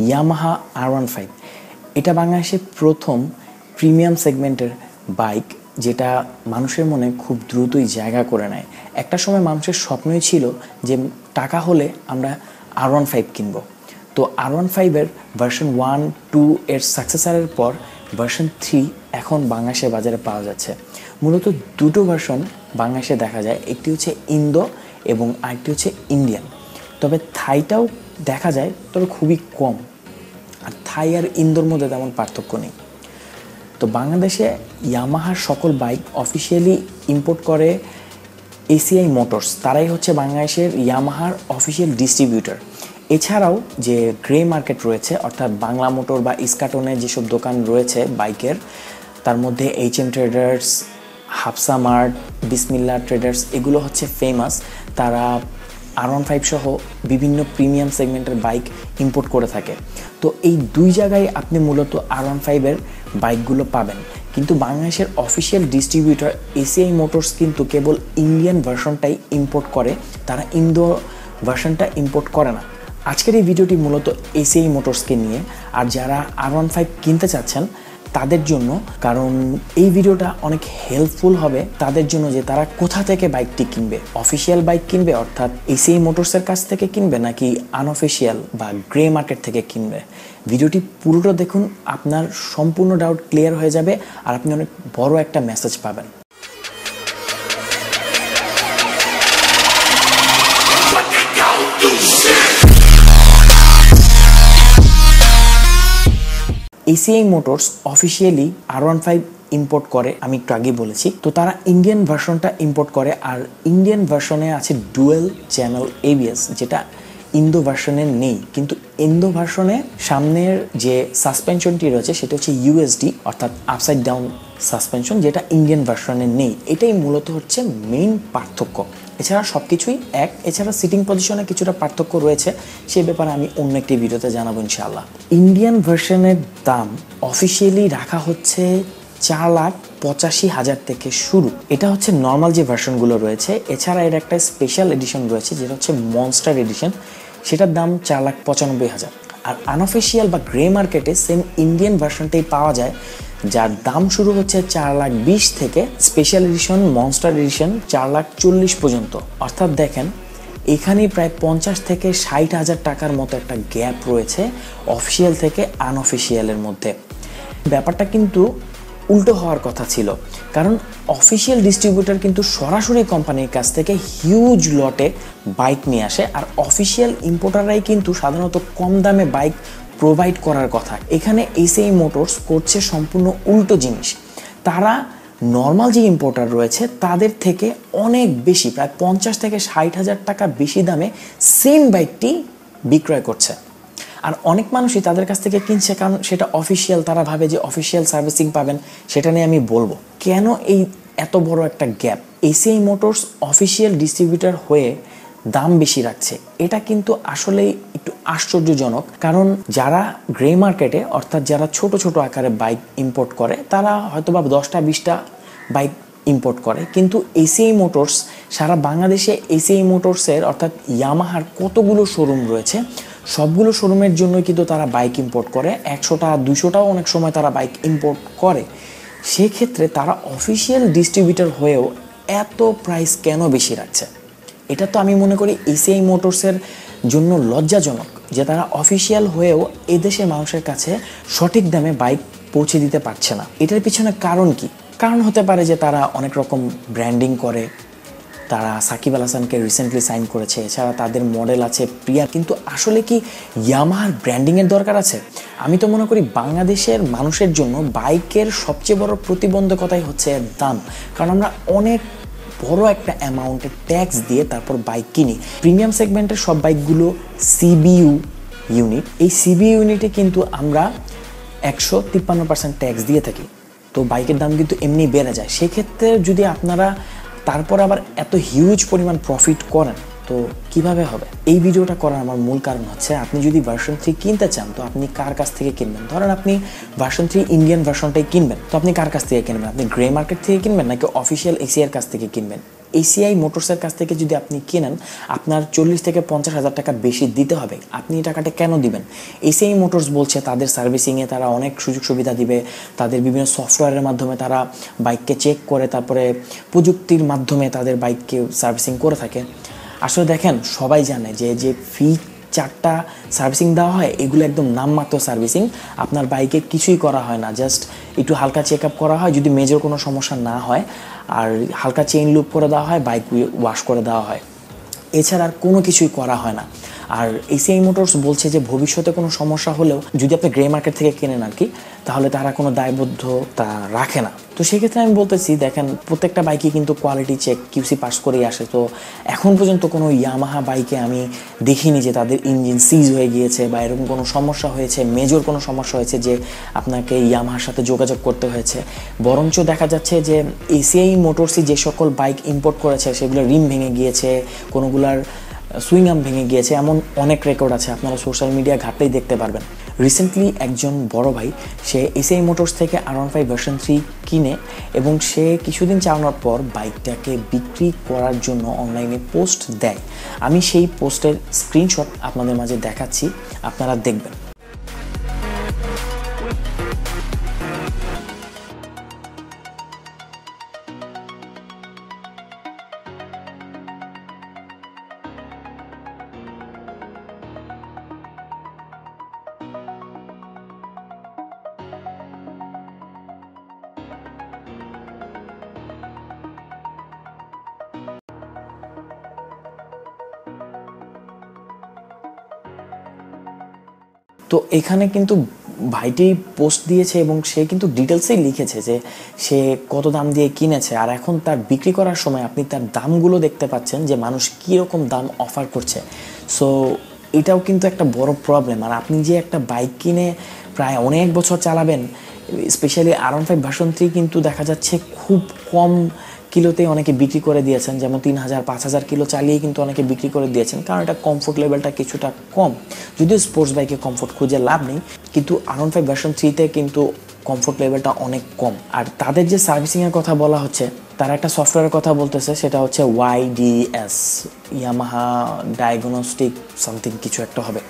Yamaha R15 এটা বাংলাদেশের প্রথম প্রিমিয়াম সেগমেন্টের বাইক, যেটা মানুষের মনে খুব দ্রুতই জায়গা করে নেয়। একটা সময় মানুষের স্বপ্নই ছিল যে টাকা হলে আমরা R15 কিনব। তো R15-এর ভার্সন 1, 2 এর সাকসেসারের পর ভার্সন 3 এখন বাংলাদেশের বাজারে পাওয়া যাচ্ছে। মূলত দুটো ভার্সন বাংলাদেশে দেখা যায়, একটি হচ্ছে ইন্দো এবং আরেকটি হচ্ছে ইন্ডিয়ান। তবে থাইটাও দেখা যায়, তবে খুবই কম। আর থাই আর ইন্দোর মধ্যে তেমন পার্থক্য নেই। তো বাংলাদেশে ইয়ামাহার সকল বাইক অফিসিয়ালি ইম্পোর্ট করে এসিআই মোটরস, তারাই হচ্ছে বাংলাদেশের ইয়ামাহার অফিসিয়াল ডিস্ট্রিবিউটর। এছাড়াও যে গ্রে মার্কেট রয়েছে, অর্থাৎ বাংলা মোটর বা ইস্কাটনের যেসব দোকান রয়েছে বাইকের, তার মধ্যে HM ট্রেডার্স, হাফসা মার্ট, বিসমিল্লা ট্রেডার্স, এগুলো হচ্ছে ফেমাস। তারা R15 সহ বিভিন্ন প্রিমিয়াম সেগমেন্টের বাইক ইম্পোর্ট করে থাকে। তো এই দুই জায়গায় আপনি মূলত R15-এর বাইকগুলো পাবেন। কিন্তু বাংলাদেশের অফিসিয়াল ডিস্ট্রিবিউটর এসিআই মোটরস কিন্তু কেবল ইন্ডিয়ান ভার্সনটাই ইম্পোর্ট করে, তারা ইন্দো ভার্সনটা ইম্পোর্ট করে না। আজকের এই ভিডিওটি মূলত এসিআই মোটরসকে নিয়ে, আর যারা R15 কিনতে চাচ্ছেন তাদের জন্য, কারণ এই ভিডিওটা অনেক হেল্পফুল হবে তাদের জন্য যে তারা কোথা থেকে বাইকটি কিনবে। অফিসিয়াল বাইক কিনবে অর্থাৎ এসিআই মোটরসের কাছ থেকে কিনবে, নাকি আনঅফিসিয়াল বা গ্রে মার্কেট থেকে কিনবে। ভিডিওটি পুরোটা দেখুন, আপনার সম্পূর্ণ ডাউট ক্লিয়ার হয়ে যাবে আর আপনি অনেক বড় একটা মেসেজ পাবেন। ACI motors officially R15 import করে, আমি একটু আগে বলেছি। তো তারা ইন্ডিয়ান ভার্সনটা ইম্পোর্ট করে, আর ইন্ডিয়ান ভার্সনে আছে ডুয়েল চ্যানেল ABS, যেটা ইন্দো ভার্সনে নেই। কিন্তু ইন্দো ভার্সনে সামনের যে সাসপেনশনটি রয়েছে সেটা হচ্ছে USD, অর্থাৎ আপসাইড ডাউন সাসপেনশন, যেটা ইন্ডিয়ান ভার্সনে নেই। এটাই মূলত হচ্ছে মেইন পার্থক্য। এছাড়া সব কিছুই এক। এছাড়া সিটিং পজিশনে কিছুটা পার্থক্য রয়েছে, সে ব্যাপারে আমি অন্য একটি ভিডিওতে জানাবো ইনশাআল্লাহ। ইন্ডিয়ান ভার্সনের দাম অফিসিয়ালি রাখা হচ্ছে 4,85,000 থেকে শুরু। এটা হচ্ছে নর্মাল যে ভার্সনগুলো রয়েছে। এছাড়া এর একটা স্পেশাল এডিশন রয়েছে যেটা হচ্ছে মনস্টার এডিশন, সেটার দাম 4,95,000। আর আনঅফিসিয়াল বা গ্রে মার্কেটে সেম ইন্ডিয়ান ভার্সনটাই পাওয়া যায়, যার দাম শুরু হচ্ছে 4,20,000 থেকে, স্পেশাল এডিশন মনস্টার এডিশন 4,40,000 পর্যন্ত। অর্থাৎ দেখেন এখানেই প্রায় 50,000 থেকে 60,000 টাকার মতো একটা গ্যাপ রয়েছে অফিসিয়াল থেকে আনঅফিসিয়ালের মধ্যে। ব্যাপারটা কিন্তু উল্টো হওয়ার কথা ছিল, কারণ অফিসিয়াল ডিস্ট্রিবিউটর কিন্তু সরাসরি কোম্পানির কাছ থেকে হিউজ লটে বাইক নিয়ে আসে, আর অফিসিয়াল ইম্পোর্টাররাই কিন্তু সাধারণত কম দামে বাইক প্রোভাইড করার কথা। এখানে এসিআই মোটরস করছে সম্পূর্ণ উল্টো জিনিস। তারা নর্মাল যে ইম্পোর্টার রয়েছে তাদের থেকে অনেক বেশি, প্রায় 50,000 থেকে 60,000 টাকা বেশি দামে সেম বাইকটি বিক্রয় করছে। আর অনেক মানুষই তাদের কাছ থেকে কিনছে, কারণ সেটা অফিসিয়াল, তারা ভাবে যে অফিসিয়াল সার্ভিসিং পাবেন। সেটা নিয়ে আমি বলবো কেন এই এত বড় একটা gap. ACI motors official distributor হয়ে দাম বেশি রাখছে, এটা কিন্তু আসলেই একটু আশ্চর্যজনক। কারণ যারা গ্রে মার্কেটে, অর্থাৎ যারা ছোট ছোট আকারে বাইক ইম্পোর্ট করে, তারা হয়তো বা 10টা-20টা বাইক ইম্পোর্ট করে, কিন্তু এসিআই মোটরস সারা বাংলাদেশে এসিআই মোটরসের অর্থাৎ ইয়ামাহার কতগুলো শোরুম রয়েছে, সবগুলো শোরুমের জন্য কিন্তু তারা বাইক ইম্পোর্ট করে। 100টা-200টাও অনেক সময় তারা বাইক ইম্পোর্ট করে। সেক্ষেত্রে তারা অফিসিয়াল ডিস্ট্রিবিউটর হয়েও এত প্রাইস কেন বেশি রাখছে? এটা তো আমি মনে করি এসিআই মোটরসের জন্য লজ্জাজনক যে তারা অফিসিয়াল হয়েও এদেশের মানুষের কাছে সঠিক দামে বাইক পৌঁছে দিতে পারছে না। এটার পিছনে কারণ কি? কারণ হতে পারে যে তারা অনেক রকম ব্র্যান্ডিং করে। তারা সাকিব আল হাসানকে রিসেন্টলি সাইন করেছে, এছাড়া তাদের মডেল আছে প্রিয়া। কিন্তু আসলে কি ইয়ামাহার ব্র্যান্ডিংয়ের দরকার আছে? আমি তো মনে করি বাংলাদেশের মানুষের জন্য বাইকের সবচেয়ে বড় প্রতিবন্ধকতাই হচ্ছে এর দাম। কারণ আমরা অনেক বড় একটা অ্যামাউন্টের ট্যাক্স দিয়ে তারপর বাইক কিনি। প্রিমিয়াম সেগমেন্টের সব বাইকগুলো CBU ইউনিট, এই CBU ইউনিটে কিন্তু আমরা 153% ট্যাক্স দিয়ে থাকি। তো বাইকের দাম কিন্তু এমনি বেড়ে যায়। সেক্ষেত্রে যদি আপনারা তারপর আবার এত হিউজ পরিমাণ প্রফিট করেন, তো কিভাবে হবে? এই ভিডিওটা করার আমার মূল কারণ হচ্ছে, আপনি যদি ভার্সন 3 কিনতে চান তো আপনি কার কাছ থেকে কিনবেন? ধরেন আপনি ভার্সন 3 ইন্ডিয়ান ভার্সনটাই কিনবেন, তো আপনি কার কাছ থেকে কিনবেন? আপনি গ্রে মার্কেট থেকে কিনবেন নাকি অফিসিয়াল এসিআর কাছ থেকে কিনবেন? এসিআই মোটরসের কাছ থেকে যদি আপনি কেনেন আপনার 40 থেকে 50,000 টাকা বেশি দিতে হবে। আপনি এই টাকাটা কেন দিবেন? এসিআই মোটরস বলছে তাদের সার্ভিসিংয়ে তারা অনেক সুযোগ সুবিধা দিবে, তাদের বিভিন্ন সফটওয়্যারের মাধ্যমে তারা বাইককে চেক করে, তারপরে প্রযুক্তির মাধ্যমে তাদের বাইককে সার্ভিসিং করে থাকে। আসলে দেখেন, সবাই জানে যে যে ফি 4টা সার্ভিসিং দেওয়া হয় এগুলো একদম নামমাত্র সার্ভিসিং, আপনার বাইকে কিছুই করা হয় না, জাস্ট একটু হালকা চেক আপ করা হয় যদি মেজর কোনো সমস্যা না হয়, আর হালকা চেইন লুপ করে দেওয়া হয়, বাইক ওয়াশ করে দেওয়া হয়, এছাড়া আর কোনো কিছুই করা হয় না। আর এসিআই মোটরস বলছে যে ভবিষ্যতে কোনো সমস্যা হলেও যদি আপনি গ্রে মার্কেট থেকে কেনেন আর কি, তাহলে তারা কোনো দায়বদ্ধতা রাখে না। তো সেক্ষেত্রে আমি বলতেছি, দেখেন প্রত্যেকটা বাইকে কিন্তু কোয়ালিটি চেক কিউসি পাস করেই আসে। তো এখন পর্যন্ত কোনো ইয়ামাহা বাইকে আমি দেখিনি যে তাদের ইঞ্জিন সিজ হয়ে গিয়েছে বা এরকম কোনো সমস্যা হয়েছে, মেজর কোনো সমস্যা হয়েছে যে আপনাকে ইয়ামাহার সাথে যোগাযোগ করতে হয়েছে। বরঞ্চ দেখা যাচ্ছে যে এসিআই মোটরসই যে সকল বাইক ইম্পোর্ট করেছে সেগুলো রিম ভেঙে গিয়েছে, কোনোগুলার সুইং আর্ম ভেঙে গিয়েছে, এমন অনেক রেকর্ড আছে, আপনারা সোশ্যাল মিডিয়া ঘাটলেই দেখতে পারবেন। রিসেন্টলি একজন বড় ভাই সে এসিআই মোটরস থেকে R15 ভার্সন 3 কিনে এবং সে কিছুদিন চালানোর পর বাইকটাকে বিক্রি করার জন্য অনলাইনে পোস্ট দেয়। আমি সেই পোস্টের স্ক্রিনশট আপনাদের মাঝে দেখাচ্ছি, আপনারা দেখবেন। তো এখানে কিন্তু ভাইটি পোস্ট দিয়েছে এবং সে কিন্তু ডিটেলসেই লিখেছে যে সে কত দাম দিয়ে কিনেছে, আর এখন তার বিক্রি করার সময় আপনি তার দামগুলো দেখতে পাচ্ছেন যে মানুষ কীরকম দাম অফার করছে। সো এটাও কিন্তু একটা বড় প্রবলেম। আর আপনি যে একটা বাইক কিনে প্রায় অনেক বছর চালাবেন, স্পেশালি R15 ভার্সন 3 কিন্তু দেখা যাচ্ছে খুব কম কিলোতে অনেকে বিক্রি করে দিয়েছেন, যেমন 3,000 5,000 কিলো চালিয়েই কিন্তু অনেকে বিক্রি করে দিয়েছেন, কারণ এটা কমফোর্ট লেভেলটা কিছুটা কম। যদিও স্পোর্টস বাইকে কমফোর্ট খুঁজে লাভ নেই, কিন্তু R15 ভার্সন 3-তে কিন্তু কমফোর্ট লেভেলটা অনেক কম। আর তাদের যে সার্ভিসিংয়ের কথা বলা হচ্ছে, তারা একটা সফটওয়্যারের কথা বলতেছে, সেটা হচ্ছে YDS, ইয়ামাহা ডায়াগনস্টিক সামথিং কিছু একটা হবে।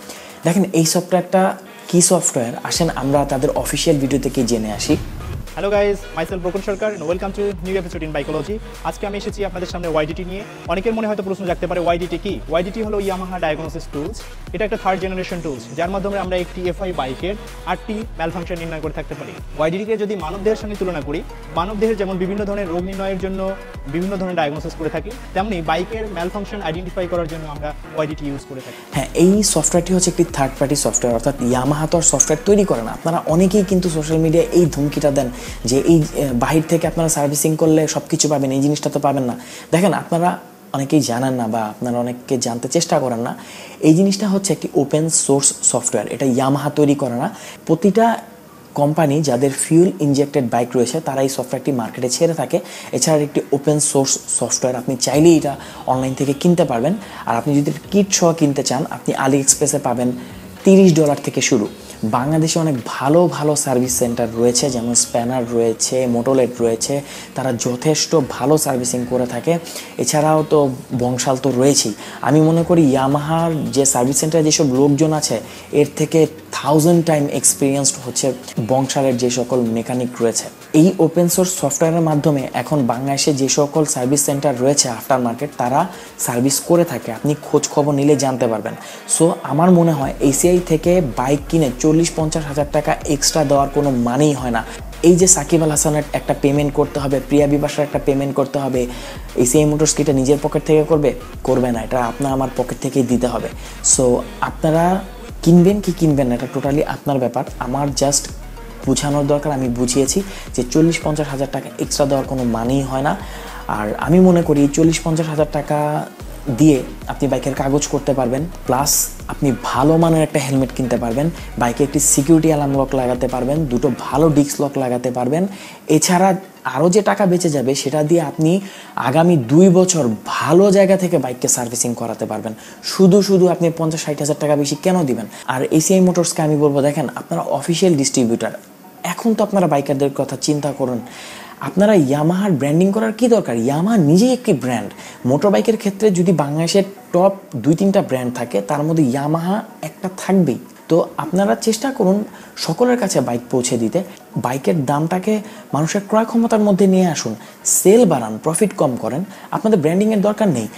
দেখেন এই সফটওয়্যারটা কি সফটওয়্যার, আসেন আমরা তাদের অফিসিয়াল ভিডিও থেকে জেনে আসি। হ্যালো গাইজ, মাইসেলফ ব্রোকন Sarkar, welcome to new episode in বাইকোলজি। আজকে আমি এসেছি আপনাদের সামনে ওয়াইডিটি নিয়ে। অনেকের মনে হয়তো প্রশ্ন জাগতে পারে ওয়াইডিটি কি? ওয়াইডিটি হলো ইয়ামাহা ডায়াগনোসিস টুলস। এটা একটা থার্ড জেনারেশন টুলস, যার মাধ্যমে আমরা একটি এফআই বাইকের 8টি ম্যালফাংশন নির্ণয় করে থাকতে পারি। ওয়াইডিটিকে যদি মানবদেহের সঙ্গে তুলনা করি, মানবদেহের যেমন বিভিন্ন ধরনের রোগ নির্ণয়ের জন্য বিভিন্ন ধরনের ডায়াগনোসিস করে থাকি, তেমনি বাইকের ম্যালফাংশন আইডেন্টিফাই করার জন্য আমরা ওয়াইডিটি ইউজ করে থাকি। হ্যাঁ, এই সফটওয়্যারটি হচ্ছে একটি থার্ড পার্টি সফটওয়্যার, অর্থাৎ ইয়ামাহা তো আর সফটওয়্যার তৈরি করে না। আপনারা অনেকেই কিন্তু সোশ্যাল মিডিয়ায় এই ধমকিটা দেন যে এই বাহির থেকে আপনারা সার্ভিসিং করলে সব কিছু পাবেন, এই জিনিসটা তো পাবেন না। দেখেন, আপনারা অনেকেই জানেন না বা আপনারা অনেককে জানতে চেষ্টা করেন না, এই জিনিসটা হচ্ছে একটি ওপেন সোর্স সফটওয়্যার। এটা ইয়ামাহা তৈরি করে না। প্রতিটা কোম্পানি যাদের ফিউল ইনজেক্টেড বাইক রয়েছে তারা এই সফটওয়্যারটি মার্কেটে ছেড়ে থাকে। এছাড়া একটি ওপেন সোর্স সফটওয়্যার, আপনি চাইলেই এটা অনলাইন থেকে কিনতে পারবেন। আর আপনি যদি কিট সহ কিনতে চান, আপনি আলি এক্সপ্রেসে পাবেন $30 থেকে শুরু। বাংলাদেশে অনেক ভালো ভালো সার্ভিস সেন্টার রয়েছে, যেমন স্প্যানার রয়েছে, মোটোলেট রয়েছে, তারা যথেষ্ট ভালো সার্ভিসিং করে থাকে। এছাড়াও তো বংশাল তো রয়েছেই। আমি মনে করি ইয়ামাহার যে সার্ভিস সেন্টারে যেসব লোকজন আছে এর থেকে 1000 টাইম এক্সপিরিয়েন্সড হচ্ছে বংশালের যে সকল মেকানিক রয়েছে। এই ওপেন সোর্স সফটওয়্যারের মাধ্যমে এখন বাংলাদেশে যে সকল সার্ভিস সেন্টার রয়েছে আফটার মার্কেট, তারা সার্ভিস করে থাকে, আপনি খোঁজ খবর নিলে জানতে পারবেন। সো আমার মনে হয় এসিআই থেকে বাইক কিনে 40-50 হাজার টাকা এক্সট্রা দেওয়ার কোনো মানেই হয় না। এই যে সাকিব আল হাসানের একটা পেমেন্ট করতে হবে, প্রিয়া বিবাসার একটা পেমেন্ট করতে হবে, এসিআই মোটরস কি এটা নিজের পকেট থেকে করবে না, এটা আপনার আমার পকেট থেকেই দিতে হবে। সো আপনারা কিনবেন কি কিনবেন না, এটা টোটালি আপনার ব্যাপার। আমার জাস্ট বোঝানোর দরকার, আমি বুঝিয়েছি যে 40-50 হাজার টাকা এক্সট্রা দেওয়ার কোনো মানেই হয় না। আর আমি মনে করি 40-50 হাজার টাকা দিয়ে আপনি বাইকের কাগজ করতে পারবেন, প্লাস আপনি ভালো মানের একটা হেলমেট কিনতে পারবেন, বাইকে একটি সিকিউরিটি অ্যালার্ম লক লাগাতে পারবেন, দুটো ভালো ডিস্ক লক লাগাতে পারবেন। এছাড়া আরও যে টাকা বেঁচে যাবে সেটা দিয়ে আপনি আগামী 2 বছর ভালো জায়গা থেকে বাইককে সার্ভিসিং করাতে পারবেন। শুধু আপনি 50-60 হাজার টাকা বেশি কেন দিবেন? আর এসিআই মোটরসকে আমি বলবো, দেখেন আপনারা অফিসিয়াল ডিস্ট্রিবিউটার, এখন তো আপনারা বাইকারদের কথা চিন্তা করুন। আপনারা ইয়ামাহার ব্র্যান্ডিং করার কি দরকার? ইয়ামাহা নিজেই একটি ব্র্যান্ড। মোটর বাইকের ক্ষেত্রে যদি বাংলাদেশের টপ 2-3টা ব্র্যান্ড থাকে তার মধ্যে ইয়ামাহা একটা থাকবেই। তো আপনারা চেষ্টা করুন সকলের কাছে বাইক পৌঁছে দিতে, বাইকের দামটাকে মানুষের ক্রয় ক্ষমতার মধ্যে নিয়ে আসুন, সেল বাড়ান, প্রফিট কম করেন। আপনাদের ব্র্যান্ডিংয়ের দরকার নেই।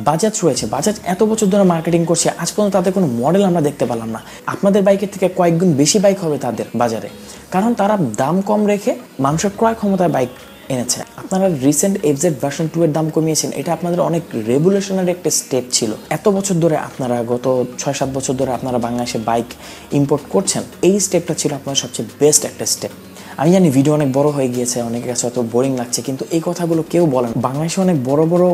বাজাজ রয়েছে, বাজাজ এত বছর ধরে মার্কেটিং করছে, আজ পর্যন্ত তাদের কোনো মডেল আমরা দেখতে পেলাম না। আপনাদের বাইকের থেকে কয়েকগুণ বেশি বাইক হবে তাদের বাজারে, কারণ তারা দাম কম রেখে মানুষের ক্রয় ক্ষমতায় বাইক এনেছে। আপনারা রিসেন্ট এফজেড ভার্সন 2 এর দাম কমিয়েছেন, এটা আপনাদের অনেক রেভলিউশনারি একটা স্টেপ ছিল। এত বছর ধরে আপনারা, গত 6-7 বছর ধরে আপনারা বাংলাদেশে বাইক ইম্পোর্ট করছেন, এই স্টেপটা ছিল আপনার সবচেয়ে বেস্ট একটা স্টেপ। আমি জানি ভিডিও অনেক বড় হয়ে গিয়েছে, অনেকের কাছে অত বোরিং লাগছে, কিন্তু এই কথাগুলো কেউ বলেন। বাংলাদেশে অনেক বড় বড়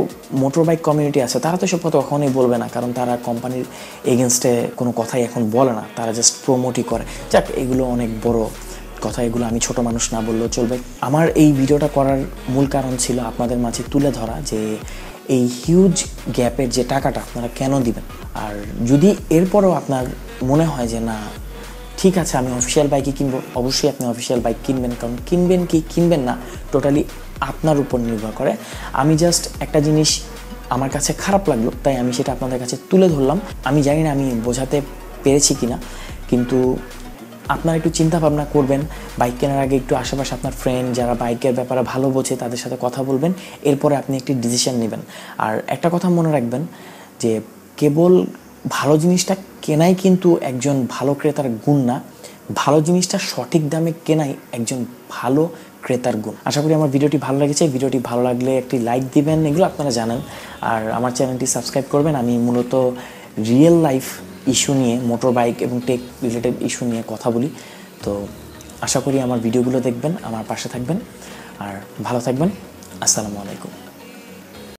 মোটর বাইক কমিউনিটি আছে, তারা তো সব কথা কখনোই বলবে না, কারণ তারা কোম্পানির এগেনস্টে কোনো কথাই এখন বলে না, তারা জাস্ট প্রমোটই করে। যাক, এগুলো অনেক বড় কথা, এগুলো আমি ছোট মানুষ না বললেও চলবে। আমার এই ভিডিওটা করার মূল কারণ ছিল আপনাদের মাঝে তুলে ধরা যে এই হিউজ গ্যাপের যে টাকাটা আপনারা কেন দিবেন। আর যদি এরপরও আপনার মনে হয় যে না ঠিক আছে আমি অফিসিয়াল বাইকই কিনবো, অবশ্যই আপনি অফিসিয়াল বাইক কিনবেন, কারণ কিনবেন কি কিনবেন না টোটালি আপনার উপর নির্ভর করে। আমি জাস্ট একটা জিনিস আমার কাছে খারাপ লাগলো, তাই আমি সেটা আপনাদের কাছে তুলে ধরলাম। আমি জানি না আমি বোঝাতে পেরেছি কিনা, কিন্তু আপনারা একটু চিন্তা ভাবনা করবেন। বাইক কেনার আগে একটু আশেপাশে আপনার ফ্রেন্ড যারা বাইকের ব্যাপারে ভালো বোঝে তাদের সাথে কথা বলবেন, এরপরে আপনি একটি ডিসিশন নেবেন। আর একটা কথা মনে রাখবেন যে কেবল ভালো জিনিসটা কেনাই কিন্তু একজন ভালো ক্রেতার গুণ না, ভালো জিনিসটা সঠিক দামে কেনাই একজন ভালো ক্রেতার গুণ। আশা করি আমার ভিডিওটি ভালো লেগেছে। ভিডিওটি ভালো লাগলে একটি লাইক দিবেন, এগুলো আপনারা জানেন। আর আমার চ্যানেলটি সাবস্ক্রাইব করবেন। আমি মূলত রিয়েল লাইফ ইস্যু নিয়ে, মোটর বাইক এবং টেক রিলেটেড ইস্যু নিয়ে কথা বলি। তো আশা করি আমার ভিডিওগুলো দেখবেন, আমার পাশে থাকবেন, আর ভালো থাকবেন। আসসালামু আলাইকুম।